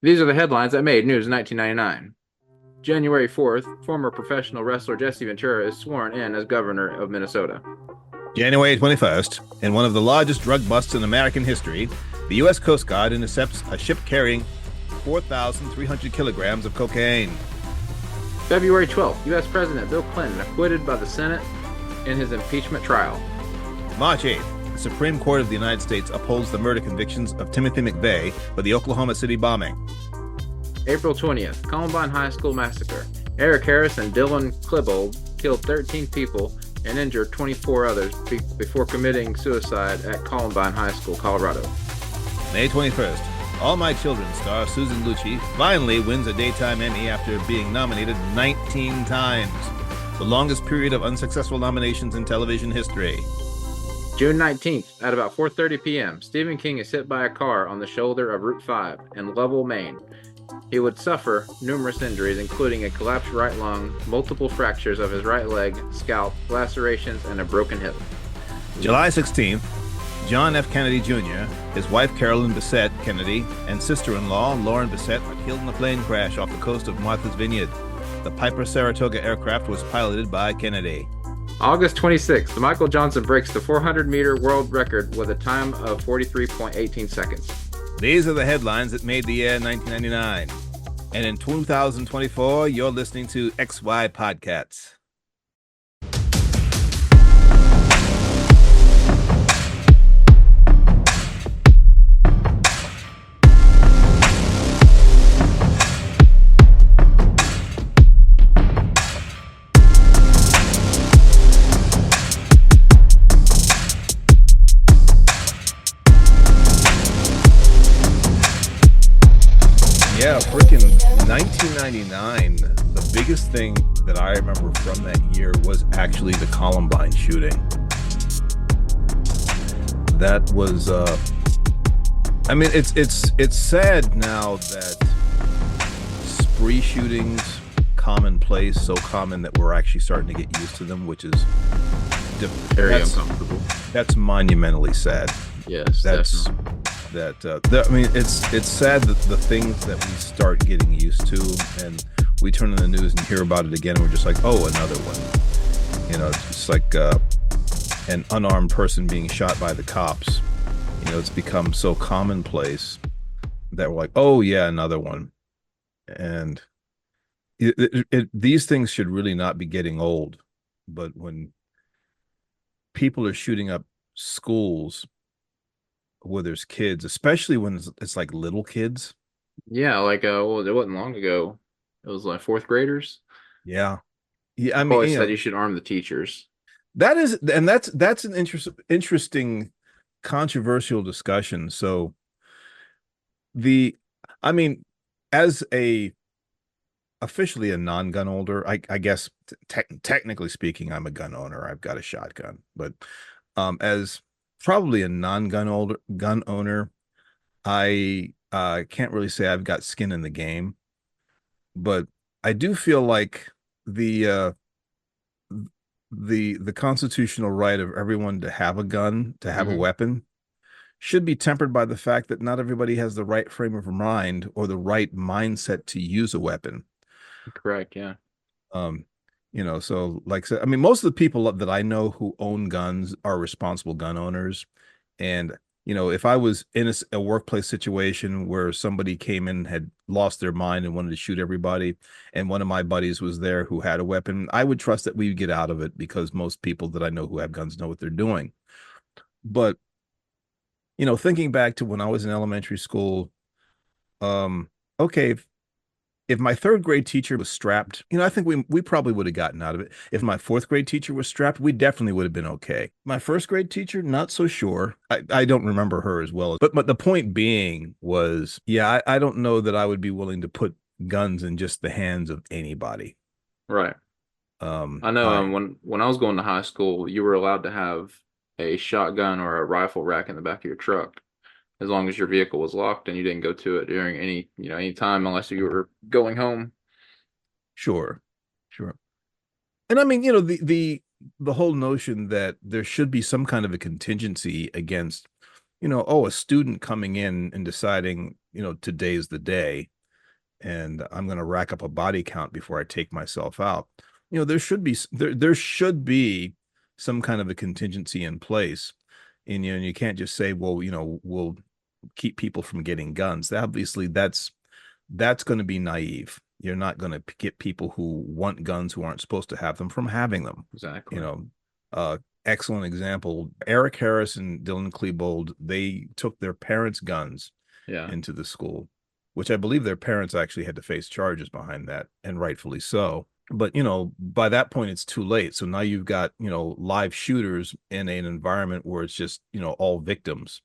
These are the headlines that made news in 1999. January 4th, former professional wrestler Jesse Ventura is sworn in as governor of Minnesota. January 21st, in one of the largest drug busts in American history, the U.S. Coast Guard intercepts a ship carrying 4,300 kilograms of cocaine. February 12th, U.S. President Bill Clinton acquitted by the Senate in his impeachment trial. March 8th, the Supreme Court of the United States upholds the murder convictions of Timothy McVeigh for the Oklahoma City bombing. April 20th, Columbine High School massacre. Eric Harris and Dylan Klebold killed 13 people and injured 24 others before committing suicide at Columbine High School, Colorado. May 21st, All My Children star Susan Lucci finally wins a Daytime Emmy after being nominated 19 times, the longest period of unsuccessful nominations in television history. June 19th, at about 4:30 p.m., Stephen King is hit by a car on the shoulder of Route 5 in Lovell, Maine. He would suffer numerous injuries, including a collapsed right lung, multiple fractures of his right leg, scalp, lacerations, and a broken hip. July 16th, John F. Kennedy Jr., his wife Carolyn Bessette Kennedy, and sister-in-law Lauren Bessette are killed in a plane crash off the coast of Martha's Vineyard. The Piper Saratoga aircraft was piloted by Kennedy. August 26th, Michael Johnson breaks the 400-meter world record with a time of 43.18 seconds. These are the headlines that made the year 1999. And in 2024, you're listening to XY PodCats. Yeah, freaking 1999. The biggest thing that I remember from that year was actually the Columbine shooting. That was, I mean, it's sad now that spree shootings commonplace, so common that we're actually starting to get used to them, which is Very uncomfortable. That's monumentally sad. Yes, That's definitely. I mean, it's sad that the things that we start getting used to, and we turn on the news and hear about it again, and we're just like, oh, another one. You know, it's like an unarmed person being shot by the cops. You know, it's become so commonplace that we're like, oh yeah, another one. And these things should really not be getting old, but when people are shooting up schools where there's kids, especially when it's like little kids. Yeah, like well, it wasn't long ago. It was like fourth graders. Yeah. I mean, Always said you should arm the teachers. that's an interesting controversial discussion. So I mean, as officially a non-gun holder, I guess technically speaking, I'm a gun owner. I've got a shotgun, but as probably a gun owner, I can't really say I've got skin in the game, but I do feel like the the constitutional right of everyone to have a gun, to have a weapon, should be tempered by the fact that not everybody has the right frame of mind or the right mindset to use a weapon. Correct, yeah. You know, so like I said, I mean, most of the people that I know who own guns are responsible gun owners. And, you know, if I was in a workplace situation where somebody came in, had lost their mind and wanted to shoot everybody, and one of my buddies was there who had a weapon, I would trust that we would get out of it because most people that I know who have guns know what they're doing. But, you know, thinking back to when I was in elementary school, okay, if my third grade teacher was strapped, you know, I think we probably would have gotten out of it. If my fourth grade teacher was strapped, we definitely would have been okay. My first grade teacher, not so sure. I don't remember her as well. But the point being was, yeah, I don't know that I would be willing to put guns in just the hands of anybody. Right. I know when I was going to high school, you were allowed to have a shotgun or a rifle rack in the back of your truck, as long as your vehicle was locked and you didn't go to it during any time unless you were going home. Sure. And I mean, you know, the whole notion that there should be some kind of a contingency against, you know, a student coming in and deciding, you know, today's the day. and I'm going to rack up a body count before I take myself out. There should be some kind of a contingency in place, and you can't just say, well, we'll keep people from getting guns. Obviously, that's going to be naive. You're not going to get people who want guns who aren't supposed to have them from having them. Exactly. You know, uh, excellent example. Eric Harris and Dylan Klebold, they took their parents' guns Yeah. into the school, which I believe their parents actually had to face charges behind that, and rightfully so. But by that point, it's too late. So now you've got live shooters in an environment where it's just all victims.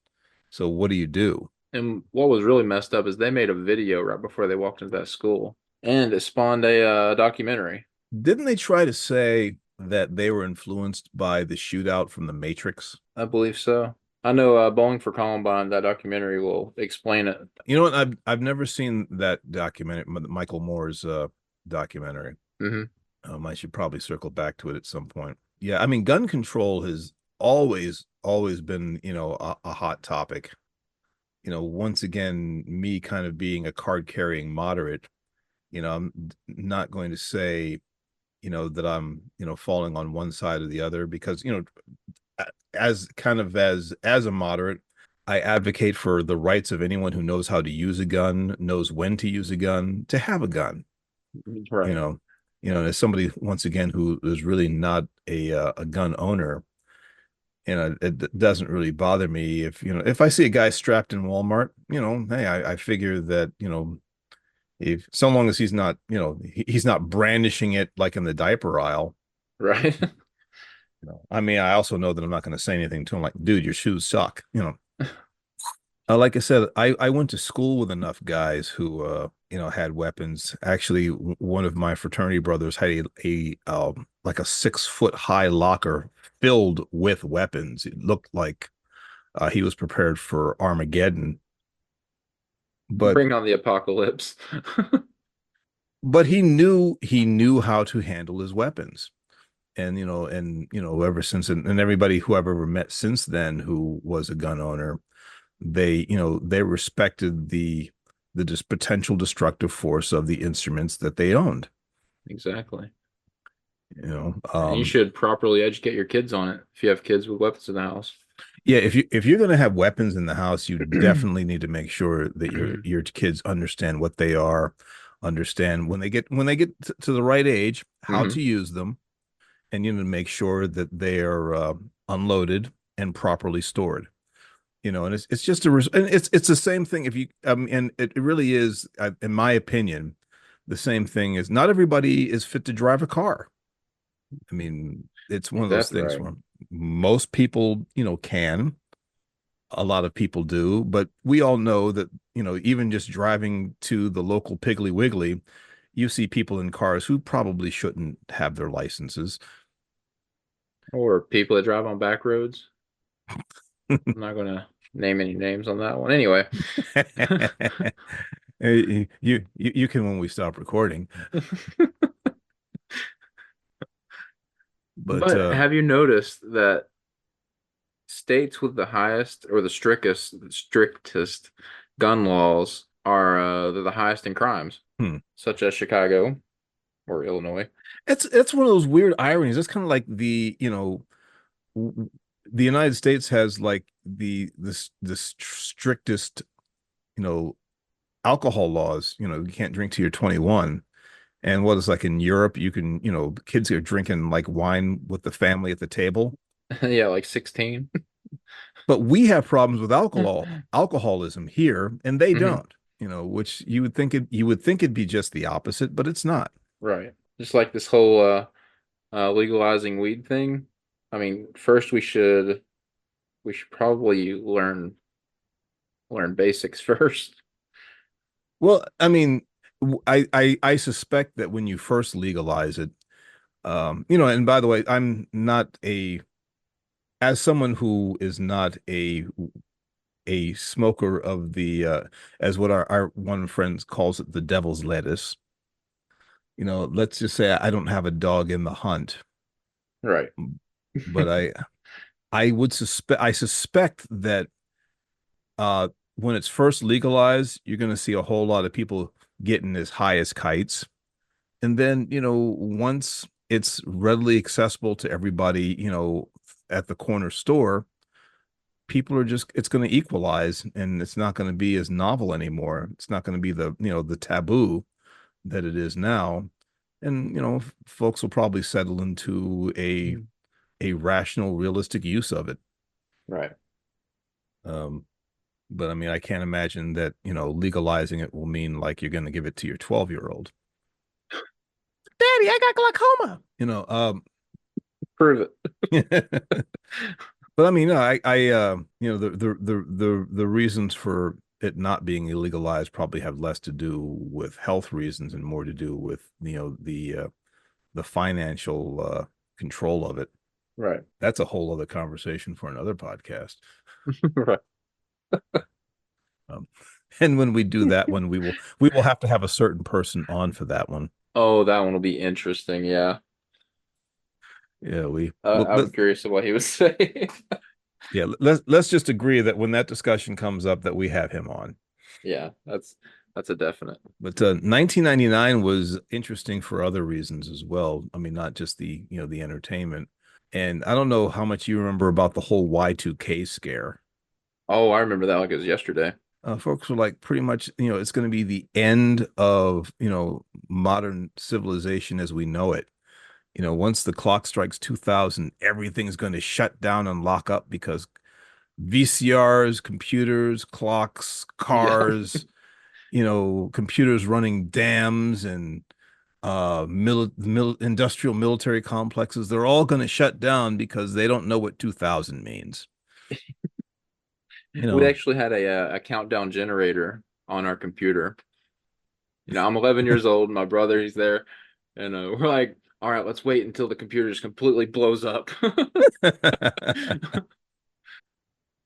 So what do you do? And what was really messed up is they made a video right before they walked into that school, and it spawned a documentary. Didn't they try to say that they were influenced by the shootout from the Matrix? I believe so. I know Bowling for Columbine, that documentary will explain it. You know what? I've never seen that documentary, Michael Moore's documentary. Hmm. I should probably circle back to it at some point. Yeah, I mean, gun control has always been a hot topic. Once again, me kind of being a card carrying moderate, I'm not going to say that I'm falling on one side or the other, because as kind of as a moderate, I advocate for the rights of anyone who knows how to use a gun, knows when to use a gun, to have a gun. you Right. know as somebody, once again, who is really not a gun owner, it doesn't really bother me if I see a guy strapped in Walmart. Hey, I figure that if so long as he's not brandishing it like in the diaper aisle. Right. I mean, I also know that I'm not going to say anything to him like, dude, your shoes suck. Like I said, I went to school with enough guys who had weapons. Actually, one of my fraternity brothers had a like a 6 foot high locker filled with weapons. It looked like he was prepared for Armageddon. But Bring on the apocalypse. he knew how to handle his weapons. And ever since, and everybody who I've ever met since then who was a gun owner, they respected the potential destructive force of the instruments that they owned. Exactly. you know And you um should properly educate your kids on it if you have kids with weapons in the house. yeah, if you're going to have weapons in the house, you definitely need to make sure that your kids understand what they are, understand when they get to the right age how Hmm. to use them, and make sure that they are unloaded and properly stored. And it's just and it's the same thing. If you and it really is, in my opinion, the same thing. Is not everybody is fit to drive a car. I mean, it's one Ain't of those that things right? where most people can, a lot of people do, but we all know that even just driving to the local Piggly Wiggly, you see people in cars who probably shouldn't have their licenses. Or people that drive on back roads. I'm not gonna name any names on that one. Anyway. You can when we stop recording. But But have you noticed that states with the highest or the strictest gun laws are they're the highest in crimes, hmm. such as Chicago or Illinois? It's one of those weird ironies. It's kind of like the United States has like the strictest you know alcohol laws. You can't drink till you're 21. And what is like in Europe, you can, kids are drinking like wine with the family at the table. Yeah, like 16. But we have problems with alcoholism here, and they Hmm. don't. Which you would think it'd be just the opposite, but it's not. Right. Just like this whole legalizing weed thing. I mean, first we should probably learn basics first. Well, I mean, I suspect that when you first legalize it, and by the way, I'm not as someone who is not a smoker of the as what our one friend calls it, the devil's lettuce. Let's just say I don't have a dog in the hunt, Right. but I suspect that when it's first legalized, you're going to see a whole lot of people getting as high as kites. And then, once it's readily accessible to everybody, at the corner store, people are just, it's going to equalize and it's not going to be as novel anymore. It's not going to be the taboo that it is now. And, folks will probably settle into a rational, realistic use of it. Right. Um, but I mean, I can't imagine that, legalizing it will mean like you're going to give it to your 12-year-old. Daddy, I got glaucoma. Prove it. But I mean, no, the reasons for it not being illegalized probably have less to do with health reasons and more to do with, the financial control of it. Right. That's a whole other conversation for another podcast. Right. Um, and when we do that one, we will have to have a certain person on for that one. Oh, that one will be interesting. Yeah. Yeah, well, I'm curious of what he would say. yeah, let's just agree that when that discussion comes up, that we have him on. Yeah, that's a definite. But 1999 was interesting for other reasons as well. I mean, not just the entertainment. And I don't know how much you remember about the whole Y2K scare. Oh, I remember that like it was yesterday. Folks were like, pretty much, it's going to be the end of, modern civilization as we know it. Once the clock strikes 2000, everything's going to shut down and lock up because VCRs, computers, clocks, Yeah. cars, computers running dams and industrial military complexes, they're all going to shut down because they don't know what 2000 means. you We know actually had a countdown generator on our computer. I'm 11 years old. My brother, he's there, and we're like, all right, let's wait until the computer just completely blows up.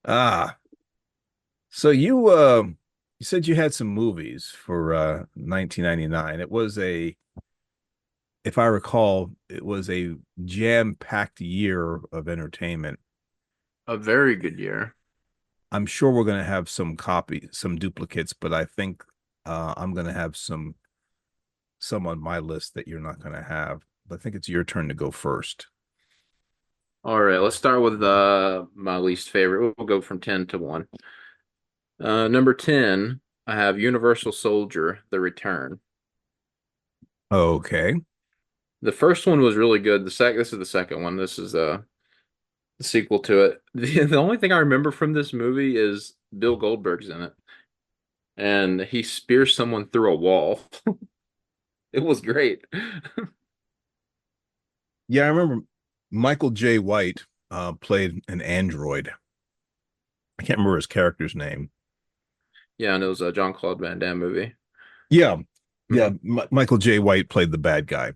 ah so you said you had some movies for 1999. It was a if I recall, it was a jam-packed year of entertainment. A very good year. I'm sure we're going to have some duplicates, but I think I'm going to have some on my list that you're not going to have. But I think it's your turn to go first. All right, let's start with my least favorite. We'll go from 10 to 1. Number 10, I have Universal Soldier: The Return. Okay. The first one was really good. This is the second one. This is the sequel to it. The only thing I remember from this movie is Bill Goldberg's in it, and he spears someone through a wall. It was great. Yeah, I remember Michael J. White played an android. I can't remember his character's name. Yeah, and it was a Jean-Claude Van Damme movie. Yeah, yeah. Mhm. Michael J. White played the bad guy.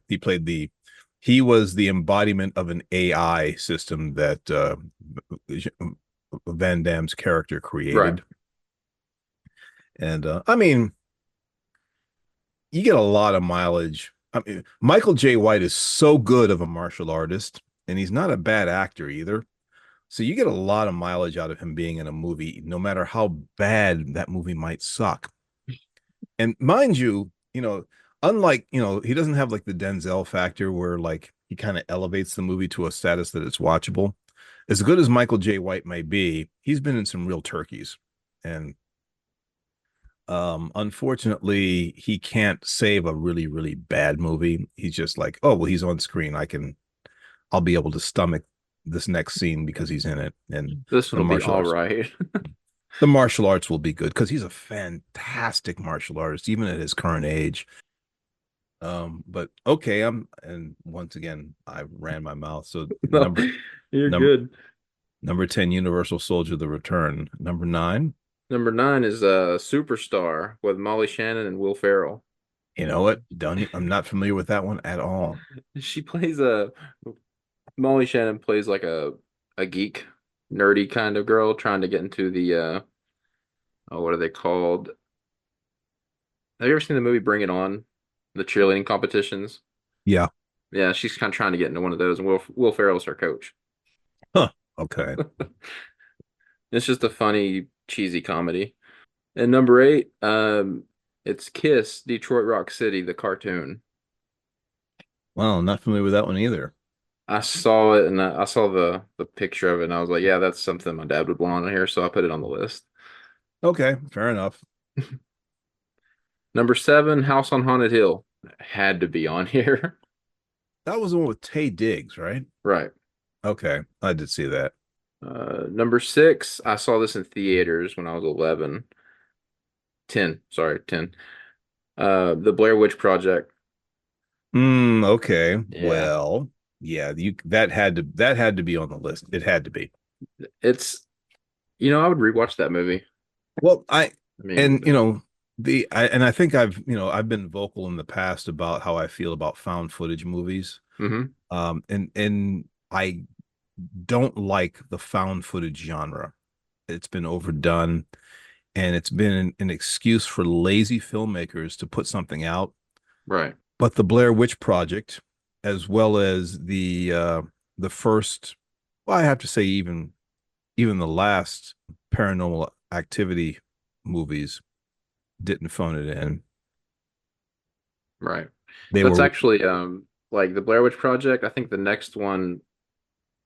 He was the embodiment of an AI system that Van Damme's character Right. created. And I mean, you get a lot of mileage. I mean, Michael J. White is so good of a martial artist, and he's not a bad actor either. So you get a lot of mileage out of him being in a movie, no matter how bad that movie might suck. And mind you, unlike, he doesn't have like the Denzel factor where like he kind of elevates the movie to a status that it's watchable. As good as Michael J. White may be, he's been in some real turkeys. And unfortunately, he can't save a really, really bad movie. He's just like, oh, well, he's on screen. I'll be able to stomach this next scene because he's in it. And This one the will be martial all arts, right. the martial arts will be good because he's a fantastic martial artist, even at his current age. But okay, and once again, I ran my mouth. So No, you're number good. number 10, Universal Soldier: The Return. Number 9, Number 9 is Superstar with Molly Shannon and Will Ferrell. you know what? Don't I'm not familiar with that one at all. She plays a Molly Shannon plays like a geek, nerdy kind of girl trying to get into the oh, what are they called? Have you ever seen the movie Bring It On? The cheerleading competitions? Yeah. Yeah, she's kind of trying to get into one of those, and Will Ferrell's her coach. Huh. Okay. It's just a funny, cheesy comedy. And number 8, It's Kiss, Detroit Rock City, the cartoon. Well, I'm not familiar with that one either. I saw it and I saw the picture of it and I was like, yeah, that's something my dad would want on here, so I put it on the list. Okay, fair enough. Number seven, House on Haunted Hill. Had to be on here. That was the one with Tay Diggs, right? Right. Okay, I did see that. Number six, I saw this in theaters when I was 11. 10, sorry, 10. The Blair Witch Project. Okay. Yeah. Well, yeah, you that had to be on the list. It had to be. It's, I would rewatch that movie. Well, I mean, and you know, and I think I've been vocal in the past about how I feel about found footage movies. mhm, And I don't like the found footage genre. It's been overdone, and it's been an excuse for lazy filmmakers to put something out. right. But the Blair Witch Project, as well as the first, well, I have to say even the last Paranormal Activity movies didn't phone it in. Right. They That's were, actually like the Blair Witch Project. I think the next one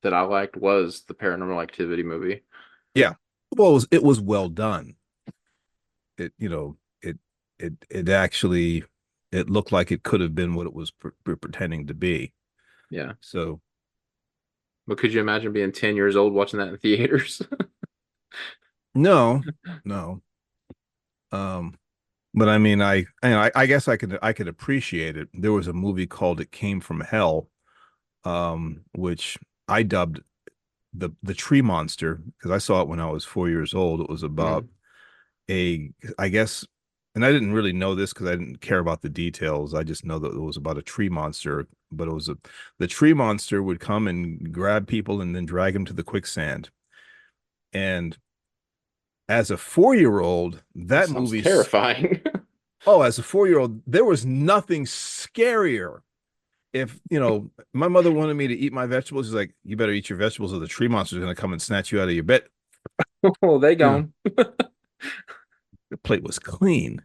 that I liked was the Paranormal Activity movie. yeah. Well, it was well done. It you know it actually it looked like it could have been what it was pretending to be. Yeah. So But could you imagine being 10 years old watching that in theaters? no, no. Um, but I mean, I guess I could appreciate it. There was a movie called It Came from Hell, which I dubbed the tree monster because I saw it when I was 4 years old. It was about Mm, a, I guess, and I didn't really know this because I didn't care about the details. I just know that it was about a tree monster, but the tree monster would come and grab people and then drag them to the quicksand. And as a 4-year-old, that that sounds movie's terrifying. oh, as a 4-year-old, there was nothing scarier. If my mother wanted me to eat my vegetables, she's like, "You better eat your vegetables, or the tree monster's gonna come and snatch you out of your bed." Oh, they You know, gone. the plate was clean.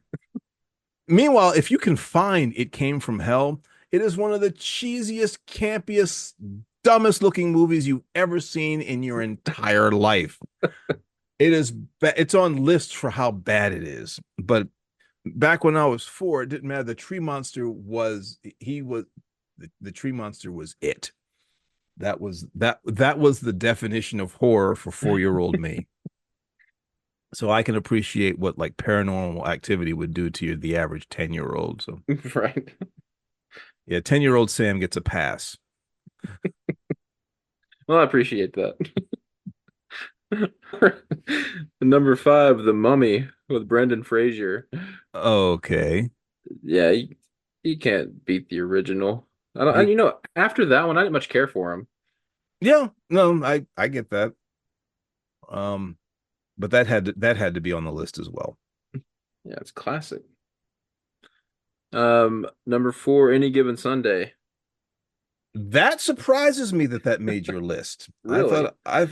Meanwhile, if you can find It Came from Hell, it is one of the cheesiest, campiest, dumbest looking movies you've ever seen in your entire life. It's on lists for how bad it is. But back when I was 4, it didn't matter. The tree monster was he was the tree monster was it. That was the definition of horror for 4-year-old me. So I can appreciate what like Paranormal Activity would do to the average 10-year-old. So Right. yeah, 10-year-old Sam gets a pass. Well, I appreciate that. Number five, The Mummy with Brendan Fraser. Okay. Yeah, you can't beat the original. I don't, and You, after that one, I didn't much care for him. yeah, no, I get that. Um, but that had to be on the list as well. Yeah, it's classic. Number four, Any Given Sunday. That surprises me that made your list. I Really? thought I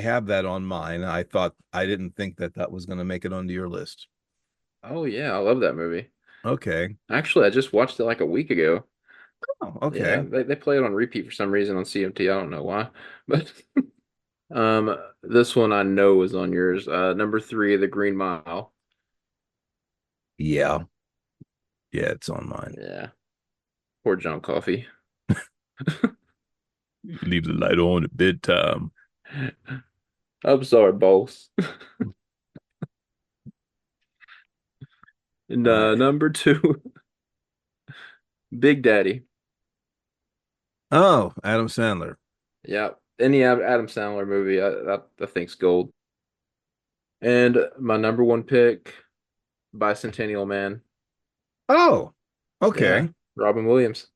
have that on mine. I didn't think that was going to make it onto your list. Oh yeah, I love that movie. Okay. Actually, I just watched it like a week ago. Oh, Yeah, okay. they play it on repeat for some reason on CMT. I don't know why. But this one I know is on yours. Number three, The Green Mile. Yeah. Yeah, it's on mine. Yeah, poor John Coffey. Leave the light on at bedtime. I'm sorry, boss. And All right. number two, Big Daddy. Oh, Adam Sandler. Yeah, any Adam Sandler movie, I think's gold. And my number one pick, Bicentennial Man. Oh, Yeah, okay. Robin Williams.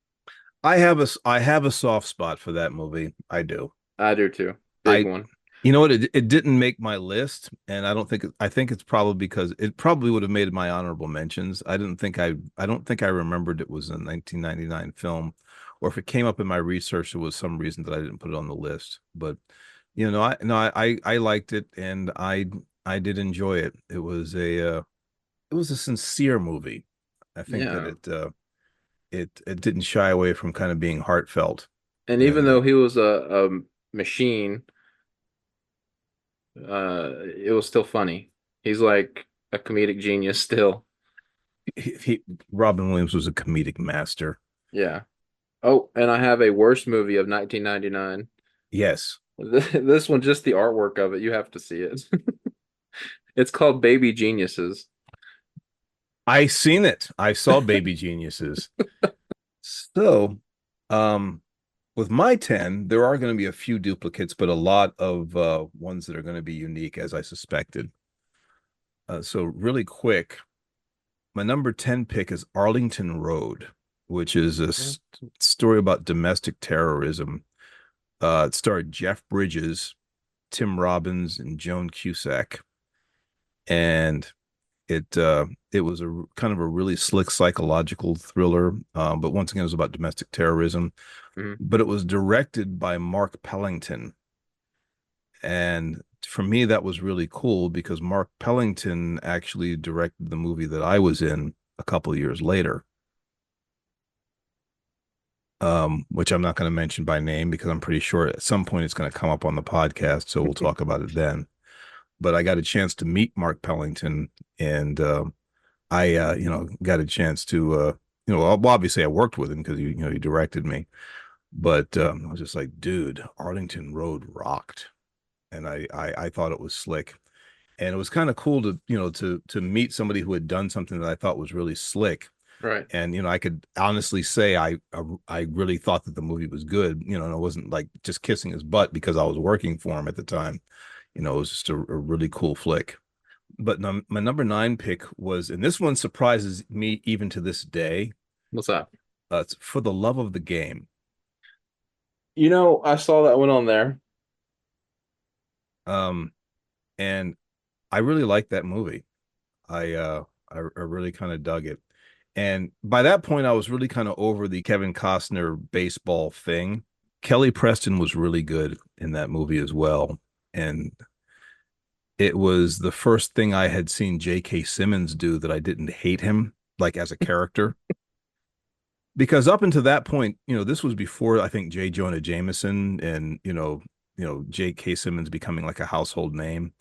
I have a soft spot for that movie. I do. I do too. Big I one. You know what? It didn't make my list, and I think it's probably because it probably would have made my honorable mentions. I don't think I remembered it was a 1999 film, or if it came up in my research, there was some reason that I didn't put it on the list. But I liked it, and I did enjoy it. It was it was a sincere movie. I think that Yeah. it didn't shy away from kind of being heartfelt. And even And though he was a machine, it was still funny. He's like a comedic genius still. he Robin Williams was a comedic master. Yeah. Oh, and I have a worst movie of 1999. Yes, This one, just the artwork of it, you have to see it. It's called Baby Geniuses. I seen it. I saw Baby Geniuses. So, um, with my 10, there are going to be a few duplicates, but a lot of ones that are going to be unique, as I suspected. So, really quick, my number 10 pick is Arlington Road, which is a story about domestic terrorism. It starred Jeff Bridges, Tim Robbins, and Joan Cusack. And it was a kind of a really slick psychological thriller, but once again, it was about domestic terrorism. Mhm. But it was directed by Mark Pellington, and for me, that was really cool because Mark Pellington actually directed the movie that I was in a couple of years later, which I'm not going to mention by name because I'm pretty sure at some point it's going to come up on the podcast, so we'll talk about it then. But I got a chance to meet Mark Pellington, and I, got a chance to, obviously I worked with him because he directed me, but I was just like, dude, Arlington Road rocked, and I thought it was slick, and it was kind of cool to, to meet somebody who had done something that I thought was really slick, Right. and I could honestly say I really thought that the movie was good, and it wasn't like just kissing his butt because I was working for him at the time. It was just a really cool flick. But my number 9 pick was, and this one surprises me even to this day. What's that? It's For the Love of the Game. I saw that one on there. Um, and I really liked that movie. I really kind of dug it. And by that point, I was really kind of over the Kevin Costner baseball thing. Kelly Preston was really good in that movie as well. And it was the first thing I had seen J.K. Simmons do that I didn't hate him, like as a character. Because up until that point, this was before I think J. Jonah Jameson and J.K. Simmons becoming like a household name.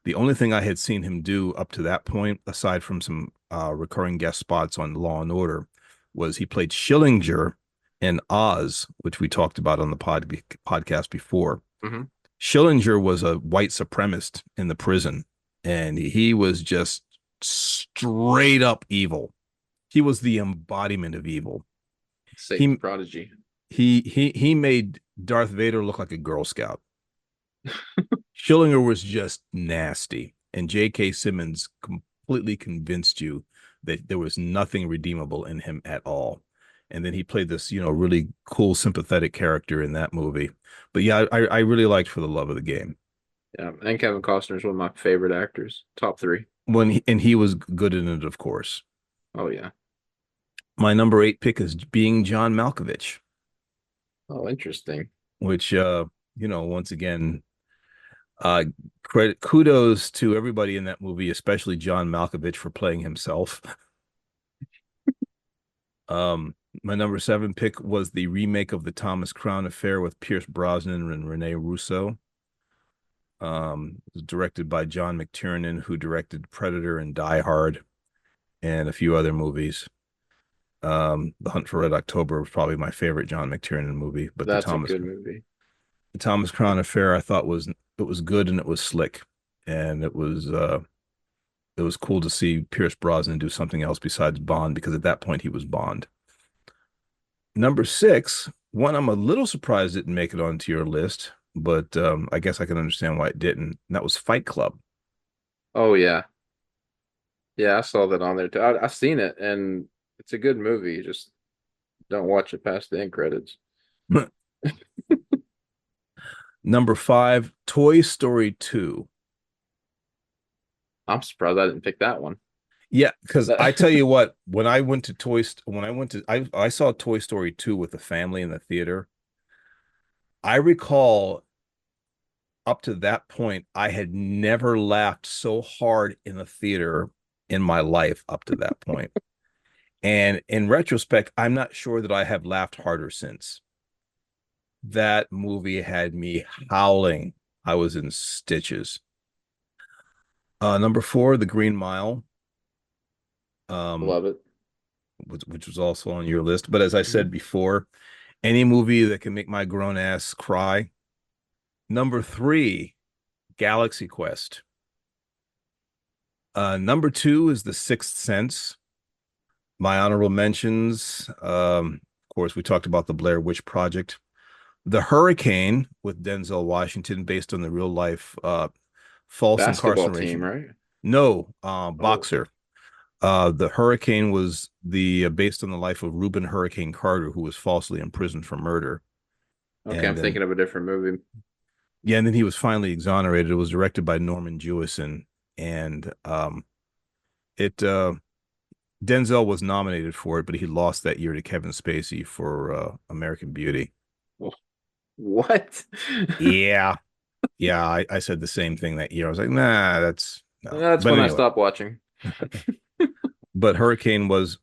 The only thing I had seen him do up to that point, aside from some recurring guest spots on Law and Order, was he played Schillinger in Oz, which we talked about on the podcast before. Hmm. Schillinger was a white supremacist in the prison, and he was just straight up evil. He was the embodiment of evil. Satan's He Prodigy. he made Darth Vader look like a Girl Scout. Schillinger was just nasty, and J.K. Simmons completely convinced you that there was nothing redeemable in him at all. And then he played this, really cool, sympathetic character in that movie. But yeah, I really liked For the Love of the Game. Yeah, and Kevin Costner is one of my favorite actors. Top three. And he was good in it, of course. Oh yeah. My number 8 pick is Being John Malkovich, Oh, interesting. which once again, kudos to everybody in that movie, especially John Malkovich for playing himself. My number 7 pick was the remake of the Thomas Crown Affair with Pierce Brosnan and Rene Russo. It was directed by John McTiernan, who directed Predator and Die Hard and a few other movies. The Hunt for Red October was probably my favorite John McTiernan movie, but That's a good movie. the Thomas Crown Affair I thought was good and it was slick, and it was cool to see Pierce Brosnan do something else besides Bond because at that point he was Bond. Number 6, one I'm a little surprised didn't make it onto your list, but I guess I can understand why it didn't. And that was Fight Club. Oh yeah. Yeah, I saw that on there too. I've seen it and it's a good movie. Just don't watch it past the end credits. Number 5, Toy Story 2. I'm surprised I didn't pick that one. Yeah, because I tell That you what, when I went to I saw Toy Story 2 with the family in the theater. I recall up to that point, I had never laughed so hard in the theater in my life up to that point. And in retrospect, I'm not sure that I have laughed harder since. That movie had me howling. I was in stitches. Number four, The Green Mile, um, Love it. which was also on your list. But as I said Mhm. before, any movie that can make my grown ass cry. Number three, Galaxy Quest. Number two is The Sixth Sense. My honorable mentions, of course, we talked about the Blair Witch Project. The Hurricane with Denzel Washington, based on the real life false Basketball team, incarceration. right? No, Oh, boxer. The Hurricane was the based on the life of Reuben Hurricane Carter, who was falsely imprisoned for murder. okay. I'm And then, thinking of a different movie. yeah, and then he was finally exonerated. It was directed by Norman Jewison, and it Denzel was nominated for it, but he lost that year to Kevin Spacey for American Beauty. What? Yeah, yeah, I said the same thing that year. I was like, nah, that's no. That's But when I anyway, stopped watching. but Hurricane was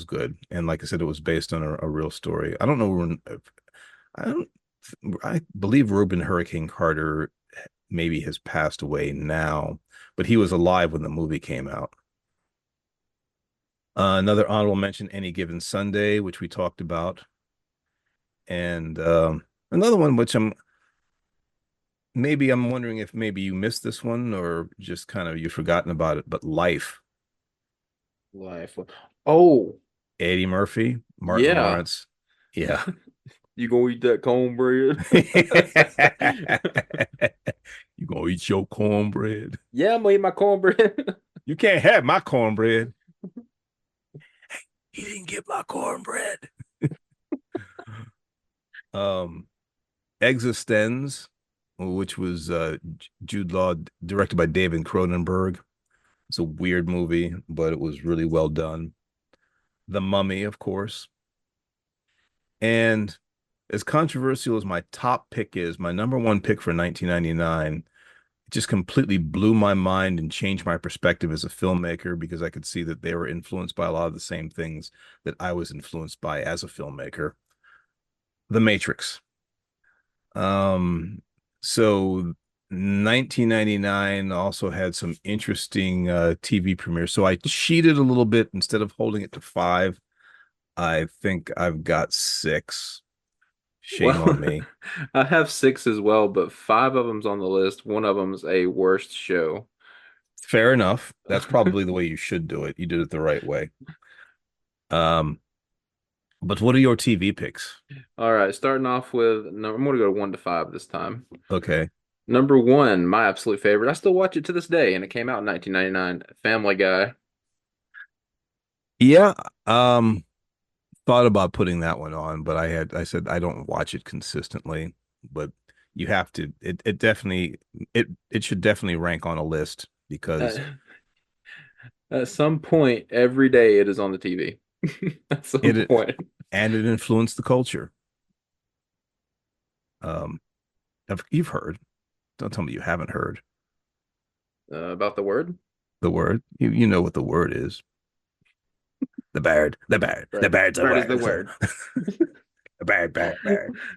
good, and like I said, it was based on a real story. I don't know when I don't I believe Reuben Hurricane Carter maybe has passed away now, but he was alive when the movie came out. Another honorable mention, Any Given Sunday, which we talked about, and another one which I'm wondering if maybe you missed this one or just kind of you've forgotten about it, but Life, Life. Oh, Eddie Murphy, Martin yeah. Lawrence. Yeah. You gonna eat that cornbread? You gonna eat your cornbread? Yeah, I'm gonna eat my cornbread. You can't have my cornbread. He didn't get my cornbread. Um, Existenz, which was Jude Law, directed by David Cronenberg. It's a weird movie, but it was really well done. The Mummy, of course. And as controversial as my top pick is, my number one pick for 1999, it just completely blew my mind and changed my perspective as a filmmaker because I could see that they were influenced by a lot of the same things that I was influenced by as a filmmaker. The Matrix. Um, so 1999 also had some interesting TV premieres. So I cheated a little bit instead of holding it to five. I think I've got six. Shame on Well, me. I have six as well, but five of them's on the list. One of them's a worst show. Fair enough. That's probably the way you should do it. You did it the right way. Um, but what are your TV picks? All right, starting off with no, I'm gonna go 1 to 5 this time. Okay. Number one, my absolute favorite. I still watch it to this day, and it came out in 1999. Family Guy. Yeah. Thought about putting that one on, but I said I don't watch it consistently, but you have to it definitely it should definitely rank on a list At, because at some point every day, it is on the TV. At some it point, and it influenced the culture. Um you've heard. Don't tell me you haven't heard about the word. the word. You know what the word is. The Bird. bird's a Bird is the word. word. The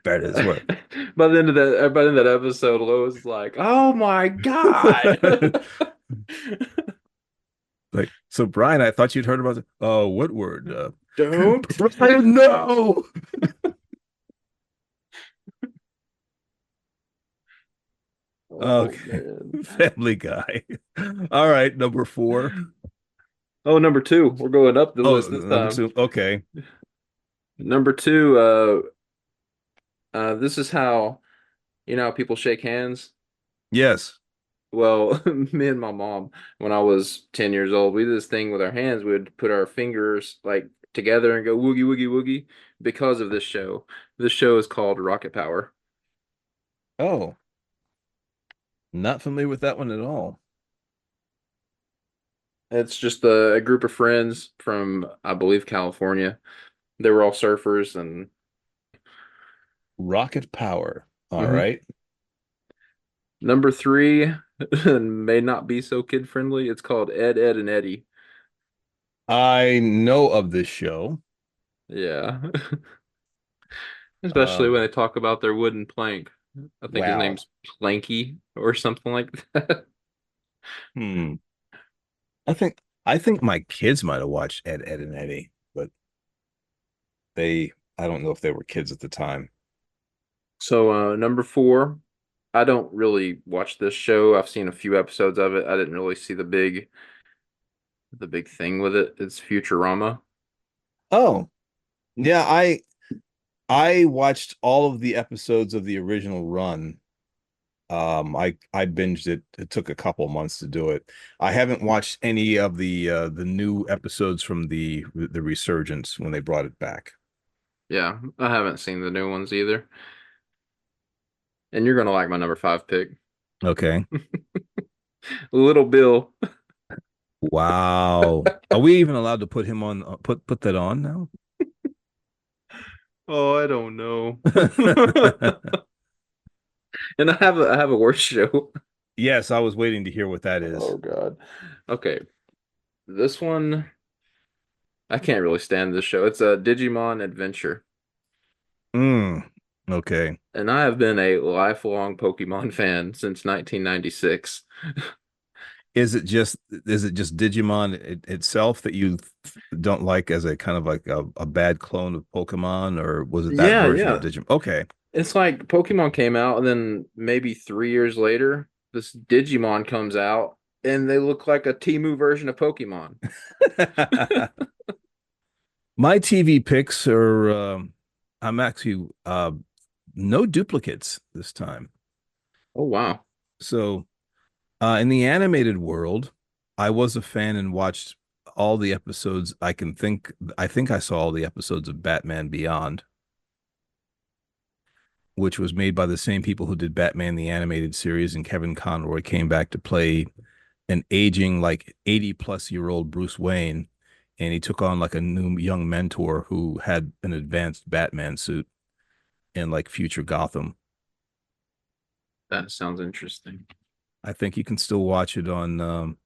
bird is word. By the end of that episode, Lois is like, "Oh my God." Like, so Brian, I thought you'd heard about it. Oh, what word? Don't. Brian, no. Oh Okay. man. Family Guy. All right, number four. Oh, number two. We're going up the Oh, list this number time. two. Okay. Number two, this is how how people shake hands. Yes. Well, me and my mom, when I was 10 years old, we did this thing with our hands. We would put our fingers like together and go woogie woogie woogie because of this show. This show is called Rocket Power. Oh, not familiar with that one at all. It's just a group of friends from, I believe, California. They were all surfers and Rocket Power. All Mhm. right. Number three may not be so kid friendly. It's called Ed, Ed, and Eddie. I know of this show. Yeah. Especially Um, when they talk about their wooden plank. I think his wow. name's Planky or something like that. Hmm. I think my kids might have watched Ed, and Eddie, but I don't know if they were kids at the time. So, number four, I don't really watch this show. I've seen a few episodes of it. I didn't really see the big thing with it. It's Futurama. Oh, yeah, I watched all of the episodes of the original run. I binged it. It took a couple months to do it. I haven't watched any of the new episodes from the resurgence when they brought it back. Yeah, I haven't seen the new ones either. And you're gonna like my number five pick, Okay. Little Bill. Wow. Are we even allowed to put him on put that on now? Oh, I don't know. And I have a worse show. Yes, I was waiting to hear what that is. Oh God. Okay, this one I can't really stand this show. It's a Digimon Adventure, Mm, okay. and I have been a lifelong Pokemon fan since 1996. Is it just Digimon itself that you don't like as a kind of like a bad clone of Pokemon, or was it that Yeah, version of yeah. Digimon? Okay. It's like Pokemon came out, and then maybe 3 years later, this Digimon comes out, and they look like a Timu version of Pokemon. My TV picks are I'm actually no duplicates this time. Oh wow. So in the animated world, I was a fan and watched all the episodes. I think I saw all the episodes of Batman Beyond, which was made by the same people who did Batman the animated series, and Kevin Conroy came back to play an aging like 80 plus year old Bruce Wayne, and he took on like a new young mentor who had an advanced Batman suit in like future Gotham. That sounds interesting. I think you can still watch it on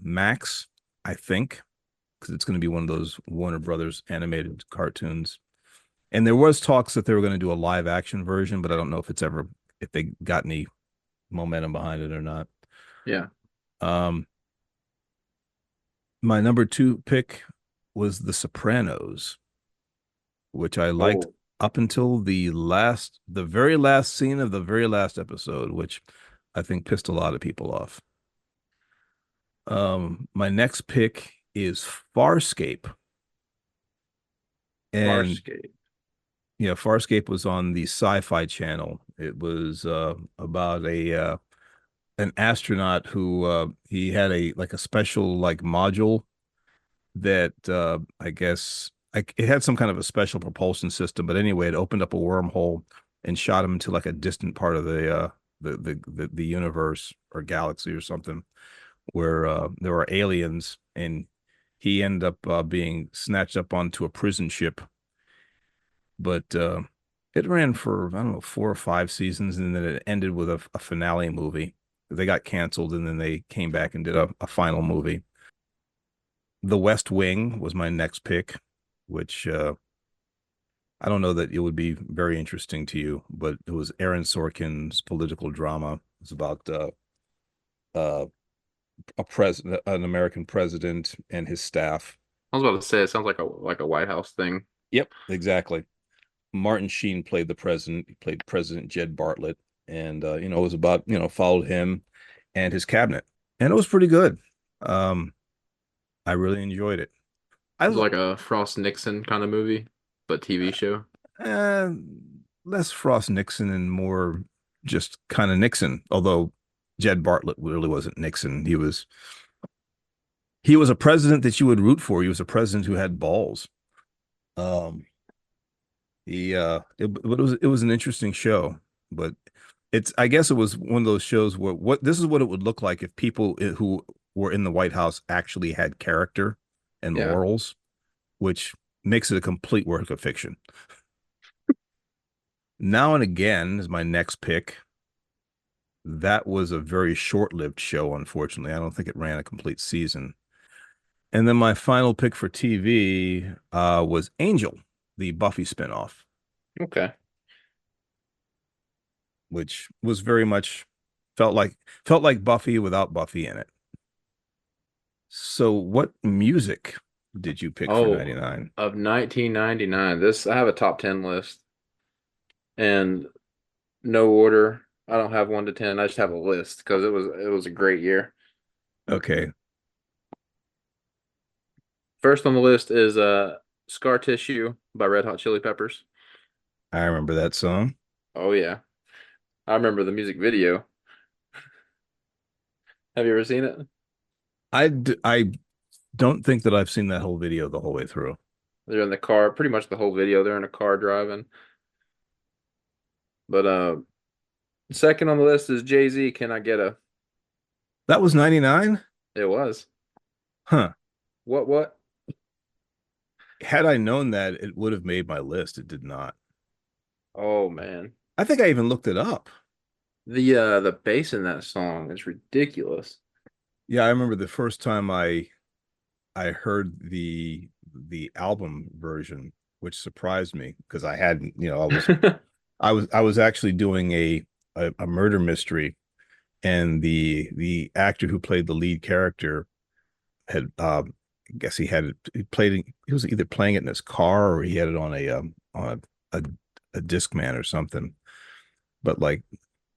Max, I think, because it's going to be one of those Warner Brothers animated cartoons. And there was talks that they were going to do a live action version, but I don't know if they got any momentum behind it or not. Yeah. Um, my number two pick was The Sopranos, which I liked Oh, up until the very last scene of the very last episode, which I think pissed a lot of people off. My next pick is Farscape, and Farscape. yeah, Farscape was on the Sci-Fi Channel. It was about a an astronaut who he had a like a special like module that I guess like it had some kind of a special propulsion system. But anyway, it opened up a wormhole and shot him into like a distant part of the universe or galaxy or something where there were aliens, and he ended up being snatched up onto a prison ship. But it ran for I don't know 4 or 5 seasons, and then it ended with a finale movie. They got canceled, and then they came back and did a final movie. The West Wing was my next pick, which I don't know that it would be very interesting to you, but it was Aaron Sorkin's political drama. It was about uh, an American president and his staff. I was about to say it sounds like a White House thing. Yep, exactly. Martin Sheen played the president. He played President Jed Bartlett, and it was about followed him and his cabinet, and it was pretty good. Um, I really enjoyed it. I It's like a Frost Nixon kind of movie, but TV show. uh, less Frost Nixon and more just kind of Nixon. Although Jed Bartlett really wasn't Nixon. He was a president that you would root for. He was a president who had balls. Um, it was an interesting show, but I guess it was one of those shows where what this is what it would look like if people who were in the White House actually had character and Yeah. morals, which makes it a complete work of fiction. Now and Again is my next pick. That was a very short-lived show, unfortunately. I don't think it ran a complete season. And then my final pick for TV was Angel, the Buffy spinoff, Okay. which was very much felt like felt like Buffy without Buffy in it. So what music did you pick for Oh, 99? of 1999. This I have a top 10 list and no order. I don't have 1 to 10. I just have a list because it was a great year. Okay, First on the list is Scar Tissue by Red Hot Chili Peppers. I remember that song. Oh yeah. I remember the music video. Have you ever seen it? I don't think that I've seen that whole video the whole way through. They're in the car, pretty much the whole video. They're in a car driving. But second on the list is Jay-Z, Can I Get a? That was 99? It was. Huh. What? Had I known that, it would have made my list. It did not. Oh man. I think I even looked it up. The bass in that song is ridiculous. Yeah, I remember the first time I heard the album version, which surprised me because I hadn't, I was actually doing a murder mystery, and the actor who played the lead character had I guess he played it, he was either playing it in his car or he had it on a Discman or something. But like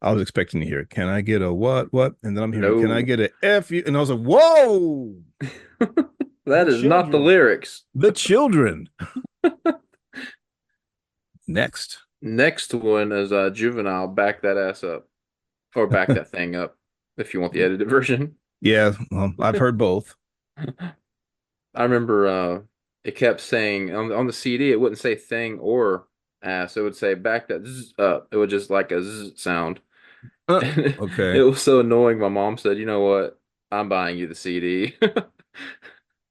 I was expecting to hear, can I get a what? And then I'm hearing, can I No. get a F you? And I was like, whoa, the That is not the children, lyrics. the children. Next. Next one is Juvenile, Back That Ass Up. Or Back That Thing Up, if you want the edited version. Yeah, well, I've heard both. I remember it kept saying on the CD, it wouldn't say thing or ass. It would say back that zzz up. It would just like a zzz sound. And it Okay. was so annoying. My mom said, "You know what? I'm buying you the CD."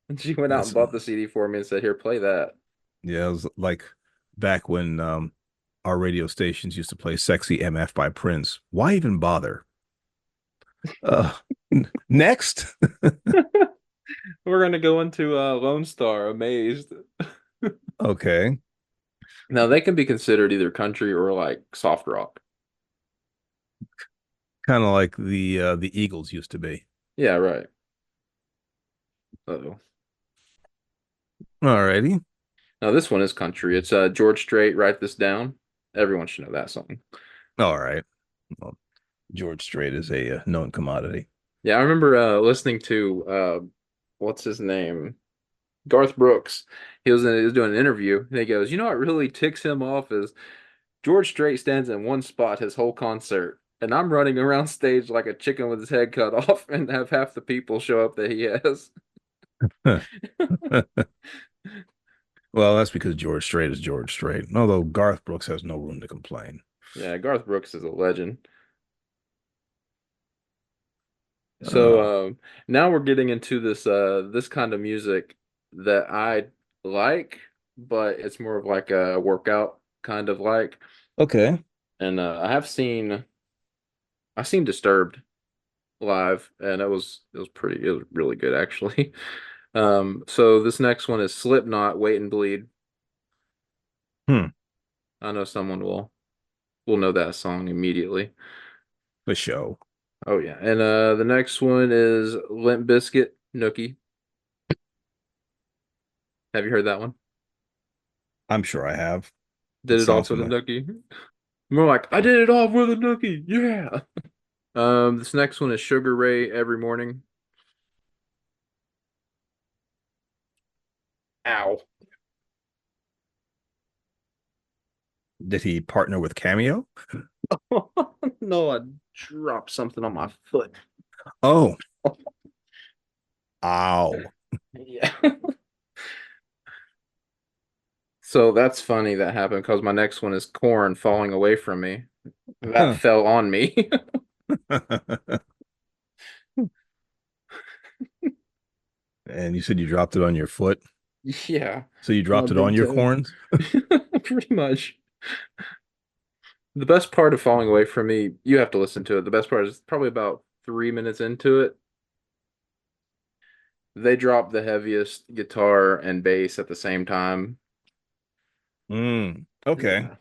And she went out and That's bought the CD for me and said, "Here, play that." yeah, it was like back when our radio stations used to play Sexy MF by Prince. Why even bother? Uh next. We're gonna go into Lone Star, Amazed. Okay. Now they can be considered either country or like soft rock. Kind of like the Eagles used to be. Yeah, right. Uh-oh. All righty. Now this one is country. It's George Strait, Write This Down. Everyone should know that song. All right. Well, George Strait is a known commodity. Yeah, I remember listening to what's his name? Garth Brooks. He was doing an interview and he goes, "You know what really ticks him off is George Strait stands in one spot his whole concert, and I'm running around stage like a chicken with his head cut off and have half the people show up that he has." Well, that's because George Strait is George Strait. Although Garth Brooks has no room to complain. Yeah, Garth Brooks is a legend. Uh, So now we're getting into this kind of music that I like, but it's more of like a workout kind of like. okay. And I've seen Disturbed live, and it was really good actually. So this next one is Slipknot, Wait and Bleed. Hmm. I know someone will know that song immediately. The show. Oh yeah, and the next one is Limp Bizkit, Nookie. Have you heard that one? I'm sure I have. It Did it all sounds for the familiar. Nookie. More like I did it all for the Nookie. Yeah. This next one is Sugar Ray, Every Morning. Ow. Did he partner with Cameo? No, I dropped something on my foot. Oh, ow. Yeah. So that's funny that happened because my next one is Corn falling away from me. That Huh. fell on me. And you said you dropped it on your foot. Yeah, So you my dropped it on big your toe. corns? Pretty much. The best part of falling away from me, you have to listen to it. The best part is probably about 3 minutes into it. They drop the heaviest guitar and bass at the same time. Okay. Yeah.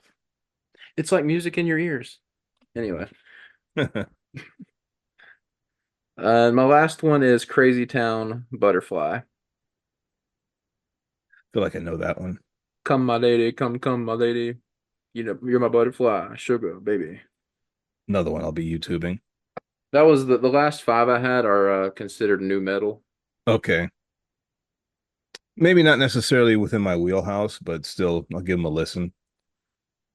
It's like music in your ears. Anyway, I my last one is Crazy Town Butterfly. feel like I know that one. Come, my lady, come, my lady. You know, you're my butterfly, sugar, baby. Another one I'll be YouTubing. That was the last five I had are considered new metal. Okay. Maybe not necessarily within my wheelhouse, but still, I'll give them a listen.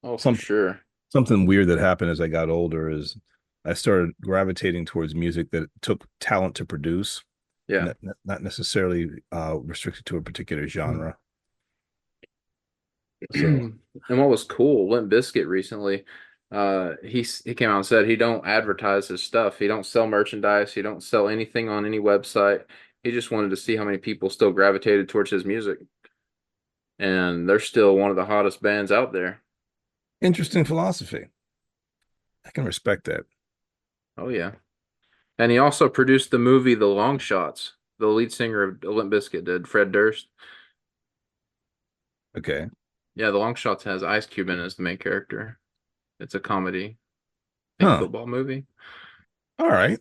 Oh, for Some sure. Something weird that happened as I got older is I started gravitating towards music that took talent to produce, Yeah. not necessarily restricted to a particular genre. So And what was cool, Limp Bizkit recently, he came out and said he don't advertise his stuff. He don't sell merchandise. He don't sell anything on any website. He just wanted to see how many people still gravitated towards his music. And they're still one of the hottest bands out there. interesting philosophy. I can respect that. Oh yeah. And he also produced the movie The Long Shots. The lead singer of Limp Bizkit did, Fred Durst. Okay. Yeah, The Long Shots has Ice Cube in it as the main character. It's a comedy, I think Huh. football movie. All right.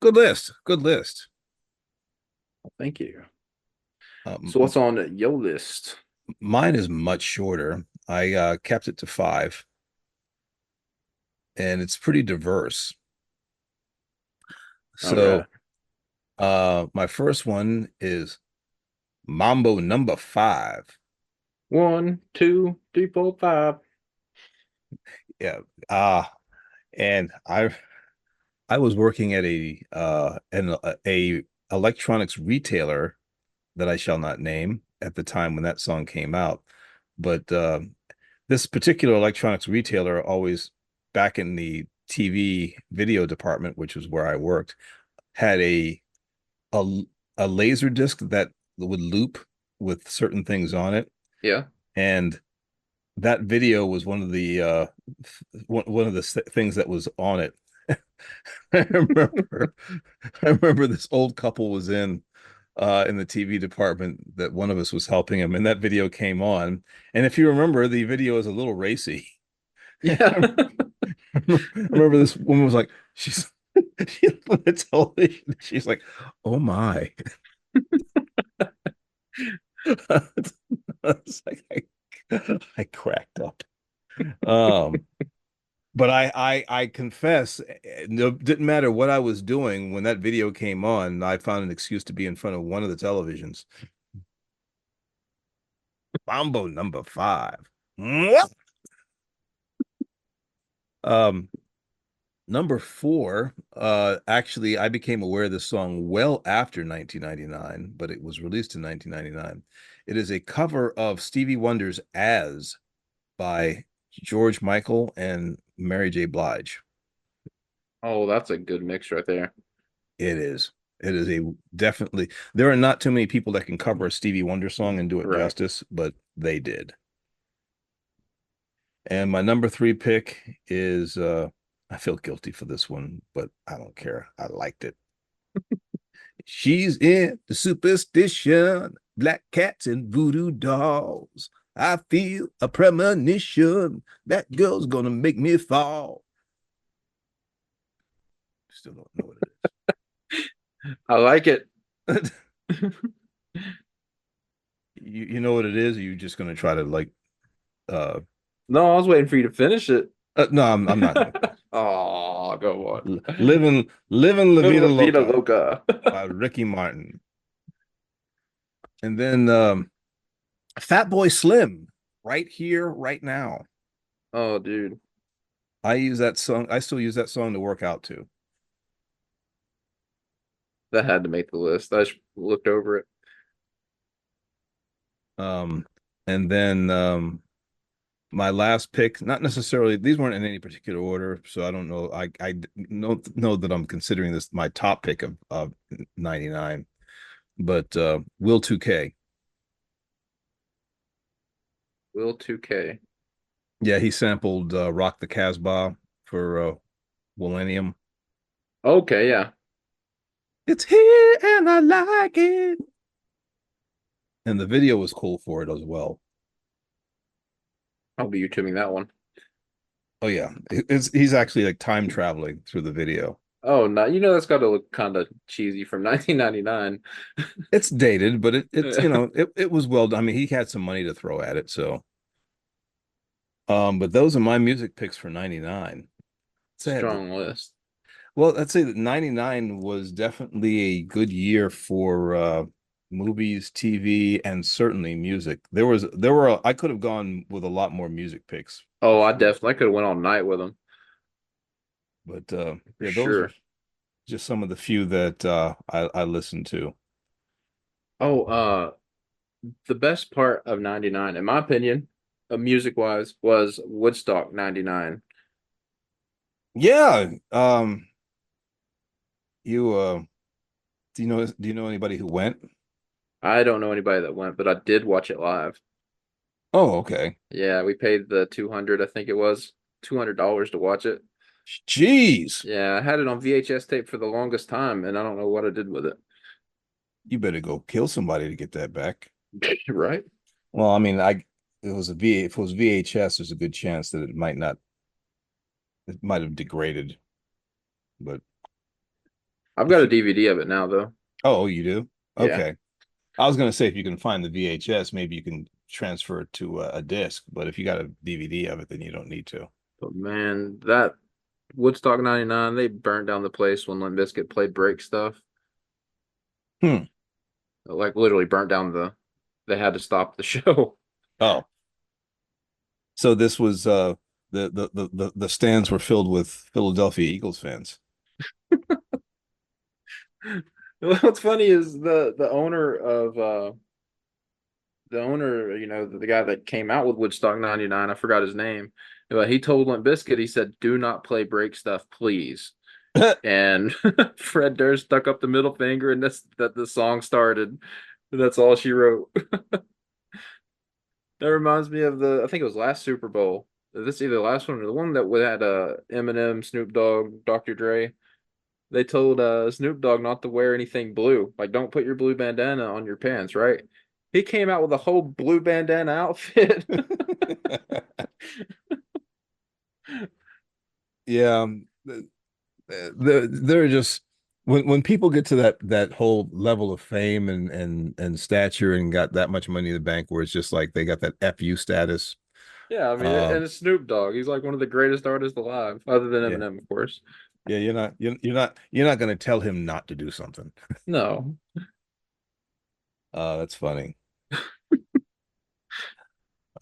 Good list. Good list. Thank you. Um, So what's on your list? Mine is much shorter. I kept it to five, and it's pretty diverse. Okay. So, my first one is Mambo number five. One, two, three, four, five. Yeah. And I was working at a electronics retailer that I shall not name at the time when that song came out. But this particular electronics retailer always, back in the TV video department, which was where I worked, had a a laser disc that would loop with certain things on it, Yeah. and that video was one of the things that was on it. I remember I remember this old couple was in the TV department that one of us was helping him, and that video came on. And if you remember, the video is a little racy. Yeah. I remember this woman was like, she looked at the television, she's like, oh my. It's like I cracked up. Um, but I confess, no, didn't matter what I was doing when that video came on. I found an excuse to be in front of one of the televisions. Mambo number five. Mwah! Um, Number four. Actually, I became aware of this song well after 1999, but it was released in 1999. It is a cover of Stevie Wonder's "As" by George Michael and Mary J. Blige. Oh, that's a good mix right there. It is. It is a definitely. There are not too many people that can cover a Stevie Wonder song and do it Right. justice, but they did. And my number three pick is I feel guilty for this one, but I don't care. I liked it. She's in the superstition, black cats and voodoo dolls. I feel a premonition that girl's gonna make me fall. Still don't know what I like it. it is. You know what it is? Or you just gonna try to like uh No, I was waiting for you to finish it. no, I'm not gonna finish. Oh, go on. Living La Vida La Vida Loca Loca. by Ricky Martin. And then Fat Boy Slim, right here, right now. Oh, dude. I use that song. I still use that song to work out to. That had to make the list. I just looked over it. Um, and then my last pick, not necessarily, these weren't in any particular order, so I don't know. I know that I'm considering this my top pick of 99, but Will 2K. Will 2K. Yeah, he sampled Rock the Casbah for millennium. Okay, yeah. It's here and I like it. And the video was cool for it as well. I'll be YouTubing that one. Oh yeah, he's actually like time traveling through the video. Oh, no, that's got to look kind of cheesy from 1999. It's dated, but it's it was well done. I mean, he had some money to throw at it, so. But those are my music picks for 99. Sad. Strong list. Well, I'd say that 99 was definitely a good year for movies, TV, and certainly music. I could have gone with a lot more music picks. Oh, I definitely could have went all night with them. But For yeah, those are sure. just some of the few that I listened to. Oh, the best part of 99, in my opinion, music wise, was Woodstock 99. Yeah. You do you know anybody who went? I don't know anybody that went, but I did watch it live. Oh, okay. Yeah, we paid the 200, I think it was $200 to watch it. Jeez. Yeah, I had it on VHS tape for the longest time, and I don't know what I did with it. You better go kill somebody to get that back. Right? Well, I mean, if it was VHS, there's a good chance that it might have degraded. But I've got if a you, DVD of it now, though. oh, you do? Yeah. Okay. I was gonna say if you can find the VHS, maybe you can transfer it to a disc. But if you got a DVD of it, then you don't need to. But man, that Woodstock 99, they burned down the place when Limp Bizkit played break stuff. Hmm. Like literally burnt down they had to stop the show. Oh, so this was the stands were filled with Philadelphia Eagles fans. What's funny is the owner of the owner, the guy that came out with Woodstock 99, I forgot his name, but he told Limp Bizkit, he said, "Do not play break stuff, please." And Fred Durst stuck up the middle finger, and that's that the song started. That's all she wrote. That reminds me of I think it was last Super Bowl. This is either the last one or the one that had Eminem, Snoop Dogg, Dr. Dre. They told Snoop Dogg not to wear anything blue. Like, don't put your blue bandana on your pants, right? He came out with a whole blue bandana outfit. Yeah, they're just when people get to that whole level of fame and stature and got that much money in the bank, where it's just like they got that FU status. Yeah, I mean, and Um, it's Snoop Dogg. He's like one of the greatest artists alive, other than yeah, Eminem, of course. yeah, you're not going to tell him not to do something. No. That's funny.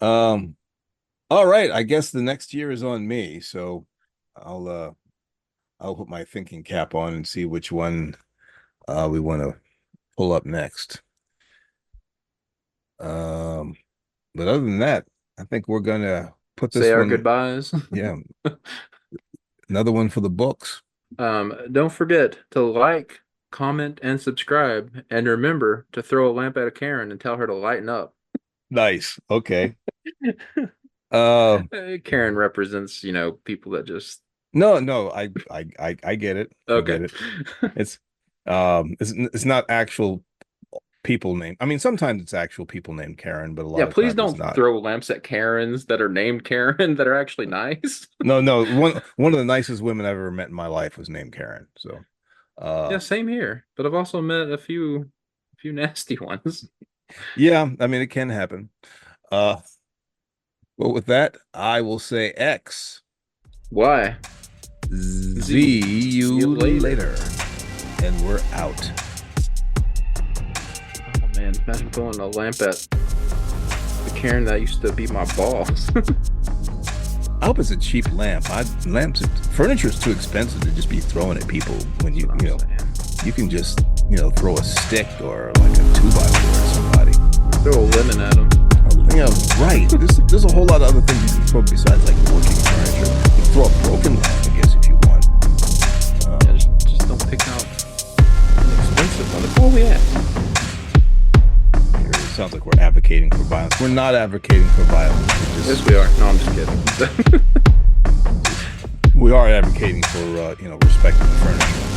Um, all right, I guess the next year is on me, so I'll uh I'll put my thinking cap on and see which one we want to pull up next. Um, but other than that, I think we're gonna put Say this our one, goodbyes. yeah, another one for the books. Don't forget to like, comment, and subscribe. And remember to throw a lamp at a Karen and tell her to lighten up. Nice. Okay. Uh, Karen represents, people that just no, no, I get it. I okay. get it. It's it's not actual people named. I mean, sometimes it's actual people named Karen, but a Yeah, lot of please times it's don't not. throw lamps at Karens that are named Karen that are actually nice. No, no. One of the nicest women I've ever met in my life was named Karen. So, Yeah, same here. But I've also met a few nasty ones. yeah, I mean, it can happen. Uh, but with that, I will say X. Why? See See you you later. later. And we're out. Oh man, imagine throwing a lamp at the Karen that used to be my boss. I hope it's a cheap lamp. Furniture is too expensive to just be throwing at people when you can just, throw a stick or like a 2x4 at somebody. Throw a lemon at them. Yeah, right. There's a whole lot of other things you can throw besides like working furniture. You can throw a broken lamp, I guess, if you want. Yeah, just don't pick out an expensive one. That's all we ask. It sounds like we're advocating for violence. We're not advocating for violence. Yes, we are. No, I'm just kidding. We are advocating for respecting the furniture.